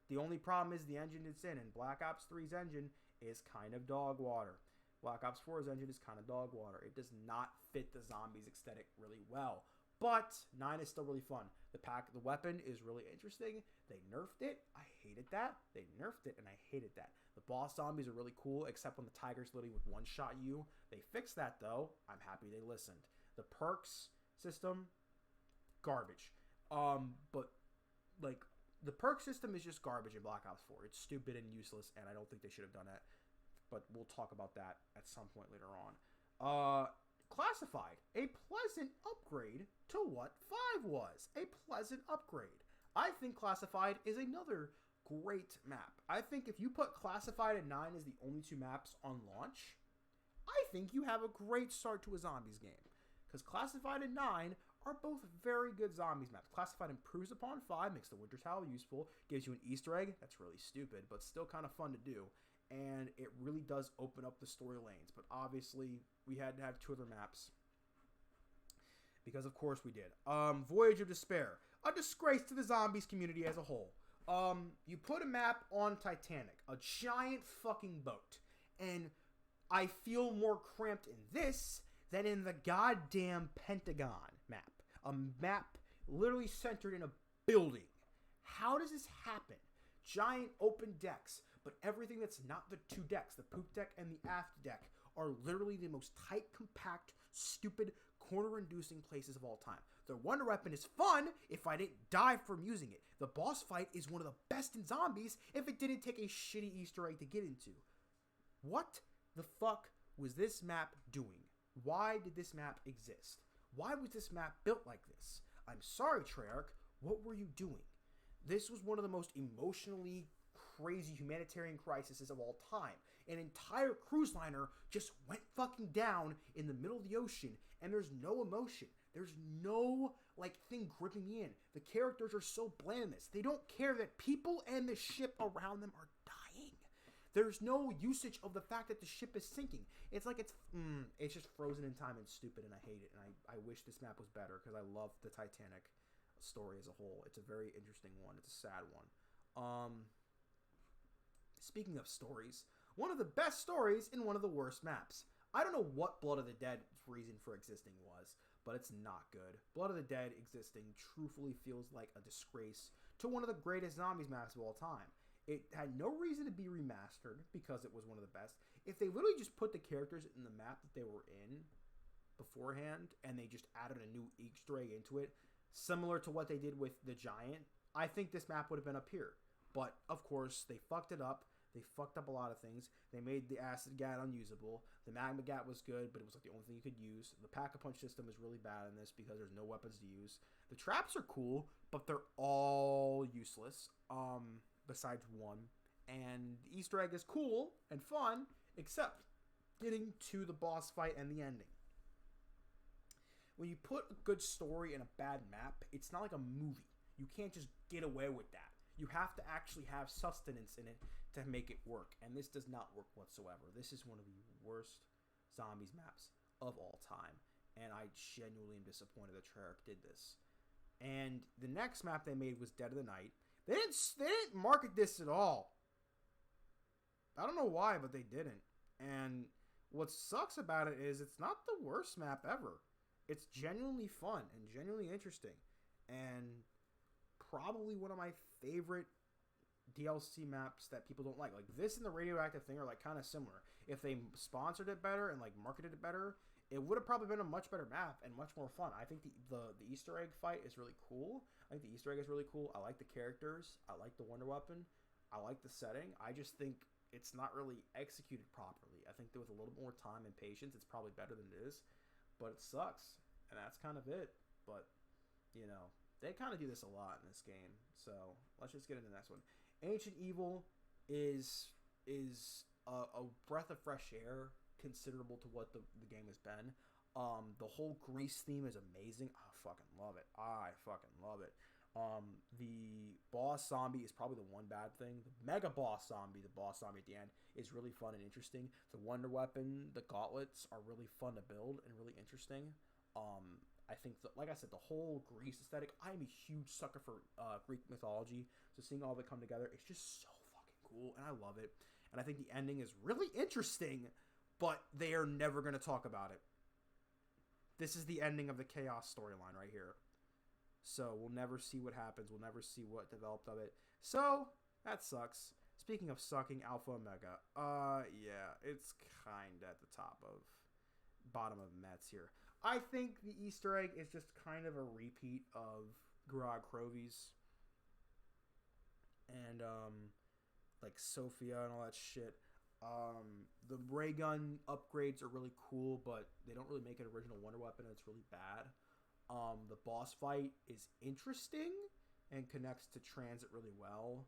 The only problem is the engine it's in. And Black Ops 3's engine is kind of dog water. Black Ops 4's engine is kind of dog water. It does not fit the zombies aesthetic really well. But 9 is still really fun. The weapon is really interesting. They nerfed it. I hated that. They nerfed it, and I hated that. The boss zombies are really cool, except when the tigers literally would one-shot you. They fixed that, though. I'm happy they listened. The perks system, garbage. But, like, the perk system is just garbage in Black Ops 4. It's stupid and useless, and I don't think they should have done that. But we'll talk about that at some point later on. Classified. A pleasant upgrade to what 5 was. A pleasant upgrade. I think Classified is another great map. I think if you put Classified and 9 as the only 2 maps on launch, I think you have a great start to a zombies game. Because Classified and 9 are both very good zombies maps. Classified improves upon 5, makes the Winter Tower useful, gives you an Easter egg. That's really stupid, but still kind of fun to do. And it really does open up the story lanes. But obviously, we had to have 2 other maps. Because of course we did. Voyage of Despair. A disgrace to the zombies community as a whole. You put a map on Titanic. A giant fucking boat. And I feel more cramped in this than in the goddamn Pentagon map. A map literally centered in a building. How does this happen? Giant open decks. But everything that's not the 2 decks, the poop deck and the aft deck, are literally the most tight, compact, stupid, corner-inducing places of all time. The wonder weapon is fun if I didn't die from using it. The boss fight is one of the best in zombies if it didn't take a shitty Easter egg to get into. What the fuck was this map doing? Why did this map exist? Why was this map built like this? I'm sorry, Treyarch. What were you doing? This was one of the most emotionally crazy humanitarian crises of all time. An entire cruise liner just went fucking down in the middle of the ocean, and there's no emotion. There's no, like, thing gripping me in. The characters are so bland in this. They don't care that people and the ship around them are dying. There's no usage of the fact that the ship is sinking. It's like it's just frozen in time and stupid, and I hate it. And I wish this map was better, because I love the Titanic story as a whole. It's a very interesting one. It's a sad one. Speaking of stories, one of the best stories in one of the worst maps. I don't know what Blood of the Dead's reason for existing was, but it's not good. Blood of the Dead existing truthfully feels like a disgrace to one of the greatest zombies maps of all time. It had no reason to be remastered because it was one of the best. If they literally just put the characters in the map that they were in beforehand and they just added a new Easter egg into it, similar to what they did with the Giant, I think this map would have been up here. But, of course, they fucked it up. They fucked up a lot of things. They made the Acid Gat unusable. The Magma Gat was good, but it was like the only thing you could use. The Pack-a-Punch system is really bad in this because there's no weapons to use. The traps are cool, but they're all useless, besides one. And the Easter egg is cool and fun, except getting to the boss fight and the ending. When you put a good story in a bad map, it's not like a movie. You can't just get away with that. You have to actually have sustenance in it to make it work, and this does not work whatsoever. This is one of the worst zombies maps of all time. and I genuinely am disappointed that Treyarch did this. And the next map they made was Dead of the Night. They didn't market this at all. I don't know why, but they didn't. And what sucks about it is it's not the worst map ever. It's genuinely fun and genuinely interesting. And probably one of my favorite DLC maps that people don't like. Like, this and the Radioactive thing are, like, kind of similar. If they sponsored it better and, like, marketed it better, it would have probably been a much better map and much more fun. I think the Easter egg fight is really cool. I think the Easter egg is really cool. I like the characters. I like the Wonder Weapon. I like the setting. I just think it's not really executed properly. I think that with a little more time and patience, it's probably better than it is. But it sucks. And that's kind of it. But, you know, they kind of do this a lot in this game. So, let's just get into the next one. Ancient Evil is a breath of fresh air considerable to what the game has been. The whole Greece theme is amazing. I fucking love it. The boss zombie is probably the one bad thing. The mega boss zombie, the boss zombie at the end, is really fun and interesting. The Wonder Weapon, the gauntlets are really fun to build and really interesting. I think, like I said, the whole Greece aesthetic, I'm a huge sucker for Greek mythology, so seeing all of it come together, it's just so fucking cool, and I love it. And I think the ending is really interesting, but they are never going to talk about it. This is the ending of the Chaos storyline right here. So we'll never see what happens. We'll never see what developed of it. So that sucks. Speaking of sucking, Alpha Omega. Yeah, it's kind of at the bottom of Mets here. I think the Easter egg is just kind of a repeat of Garad Crovey's and like Sophia and all that shit. The ray gun upgrades are really cool, but they don't really make an original Wonder Weapon, and it's really bad. The boss fight is interesting and connects to Transit really well,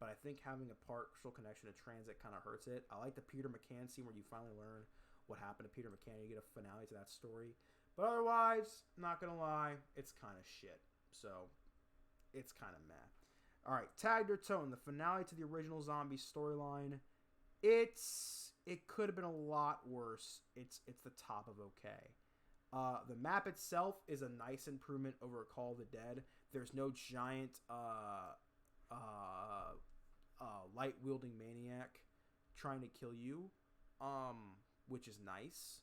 but I think having a partial connection to Transit kind of hurts it. I like the Peter McCann scene where you finally learn what happened to Peter McCann. You get a finale to that story. But otherwise, not going to lie, it's kind of shit. So, it's kind of meh. Alright, Tagged or Toten, the finale to the original zombie storyline. It could have been a lot worse. It's the top of okay. The map itself is a nice improvement over Call of the Dead. There's no giant light-wielding maniac trying to kill you, which is nice.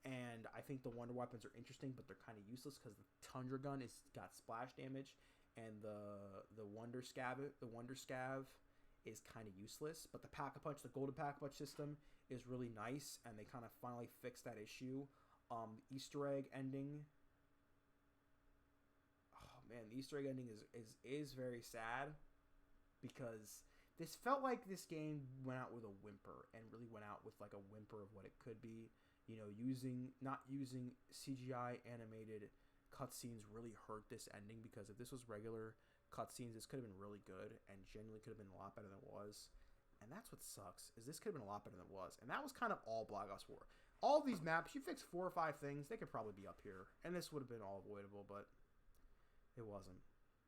And I think the Wonder Weapons are interesting, but they're kind of useless because the Tundra gun got splash damage, and the Wonder Scav is kind of useless. But the Pack-a-Punch, the Golden Pack-a-Punch system, is really nice, and they kind of finally fixed that issue. The Easter egg ending. Oh man, the Easter egg ending is very sad, because this felt like this game went out with a whimper, and really went out with like a whimper of what it could be. You know, not using CGI animated cutscenes really hurt this ending, because if this was regular cutscenes, this could have been really good and genuinely could have been a lot better than it was. And that's what sucks, is this could have been a lot better than it was. And that was kind of all Black Ops 4. All these maps, you fix 4 or 5 things, they could probably be up here. And this would have been all avoidable, but it wasn't.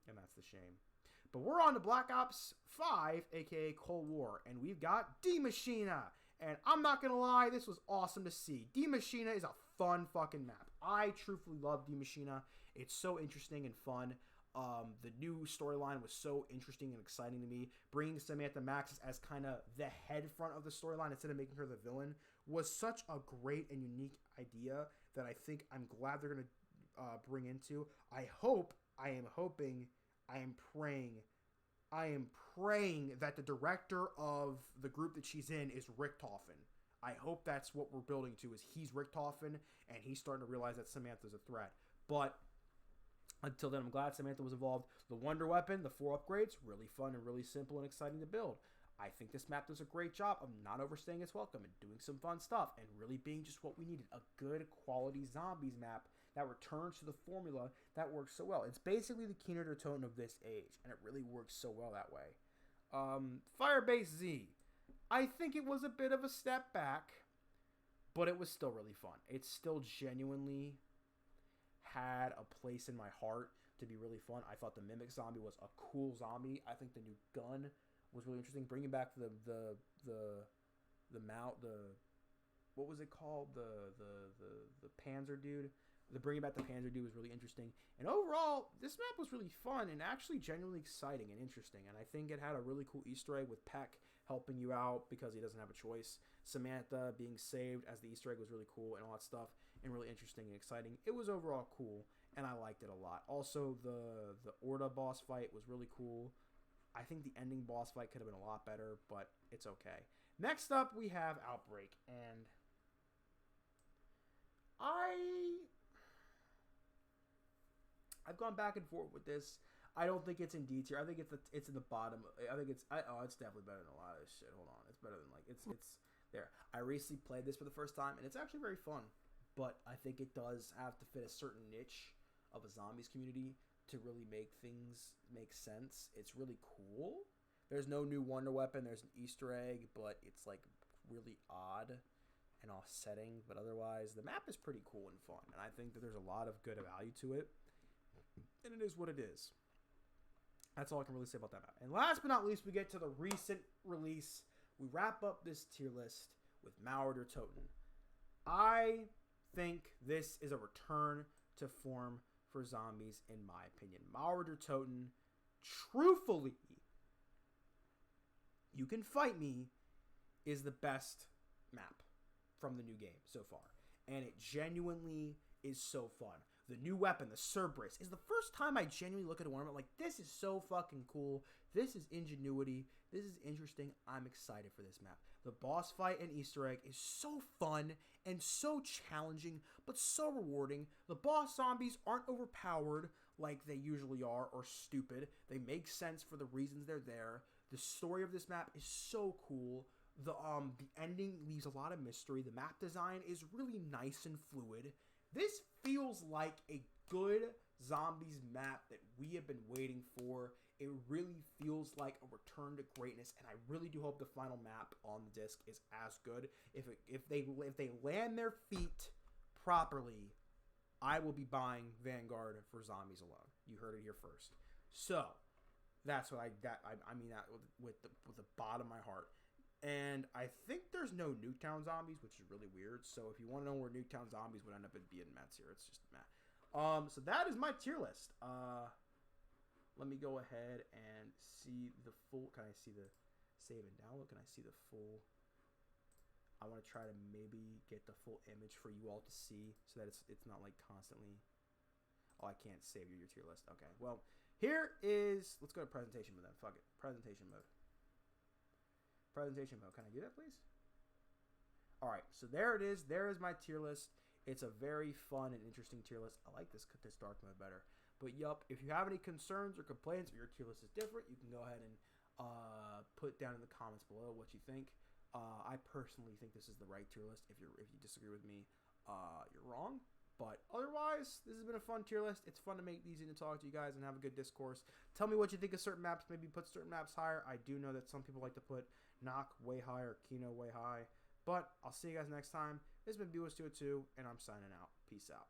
And that's the shame. But we're on to Black Ops 5, aka Cold War. And we've got Die Maschine. And I'm not going to lie, this was awesome to see. Die Maschine is a fun fucking map. I truthfully love Die Maschine. It's so interesting and fun. The new storyline was so interesting and exciting to me. Bringing Samantha Max as kind of the head front of the storyline instead of making her the villain was such a great and unique idea that I'm glad they're going to bring into. I am praying that the director of the group that she's in is Richtofen. I hope that's what we're building to, is he's Richtofen, and he's starting to realize that Samantha's a threat. But until then, I'm glad Samantha was involved. The Wonder Weapon, the 4 upgrades, really fun and really simple and exciting to build. I think this map does a great job of not overstaying its welcome and doing some fun stuff and really being just what we needed. A good quality zombies map that returns to the formula that works so well. It's basically the Keener to Toten of this age, and it really works so well that way. Firebase Z. I think it was a bit of a step back, but it was still really fun. It still genuinely had a place in my heart to be really fun. I thought the Mimic zombie was a cool zombie. I think the new gun was really interesting. Bringing back the what was it called? The Panzer dude. The bringing back the Panzer dude was really interesting. And overall, this map was really fun and actually genuinely exciting and interesting. And I think it had a really cool Easter egg with Peck helping you out because he doesn't have a choice. Samantha being saved as the Easter egg was really cool and all that stuff and really interesting and exciting. It was overall cool and I liked it a lot. Also, the Orda boss fight was really cool. I think the ending boss fight could have been a lot better, but it's okay. Next up, we have Outbreak, and I've gone back and forth with this. I don't think it's in D tier. I think it's in the bottom. I think it's definitely better than a lot of this shit. Hold on, it's better than it's there. I recently played this for the first time, and it's actually very fun. But I think it does have to fit a certain niche of a zombies community to really make things make sense. It's really cool. There's no new wonder weapon. There's an Easter egg, but it's like really odd and offsetting. But otherwise, the map is pretty cool and fun. And I think that there's a lot of good value to it. And it is what it is. That's all I can really say about that map. And last but not least, we get to the recent release. We wrap up this tier list with Malward or Toten. I think this is a return to form for zombies, in my opinion. Malward or Toten, truthfully, You Can Fight Me is the best map from the new game so far. And it genuinely is so fun. The new weapon, the Cerberus, is the first time I genuinely look at a weapon like, this is so fucking cool. This is ingenuity. This is interesting. I'm excited for this map. The boss fight and Easter egg is so fun and so challenging, but so rewarding. The boss zombies aren't overpowered like they usually are or stupid. They make sense for the reasons they're there. The story of this map is so cool. The ending leaves a lot of mystery. The map design is really nice and fluid. This feels like a good zombies map that we have been waiting for. It really feels like a return to greatness, and I really do hope the final map on the disc is as good. If they land their feet properly, I will be buying Vanguard for zombies alone. You heard it here first. So that's what I mean that with the bottom of my heart. And I think there's no Nuketown zombies, which is really weird. So if you want to know where Nuketown zombies would end up, it'd be in Matt's here. It's just Matt. So that is my tier list. Let me go ahead and see the full. Can I see the save and download? Can I see the full? I want to try to maybe get the full image for you all to see, so that it's not like constantly. Oh, I can't save your tier list. Okay. Well, here is. Let's go to presentation mode then. Fuck it. Presentation mode. Presentation mode. Can I do that, please? All right. So there it is. There is my tier list. It's a very fun and interesting tier list. I like this dark mode better. But yup, if you have any concerns or complaints or your tier list is different, you can go ahead and put down in the comments below what you think. I personally think this is the right tier list. If you disagree with me, you're wrong. But otherwise, this has been a fun tier list. It's fun to make these and to talk to you guys and have a good discourse. Tell me what you think of certain maps. Maybe put certain maps higher. I do know that some people like to put Knock way high or Kino way high. But I'll see you guys next time. This has been BWS202, and I'm signing out. Peace out.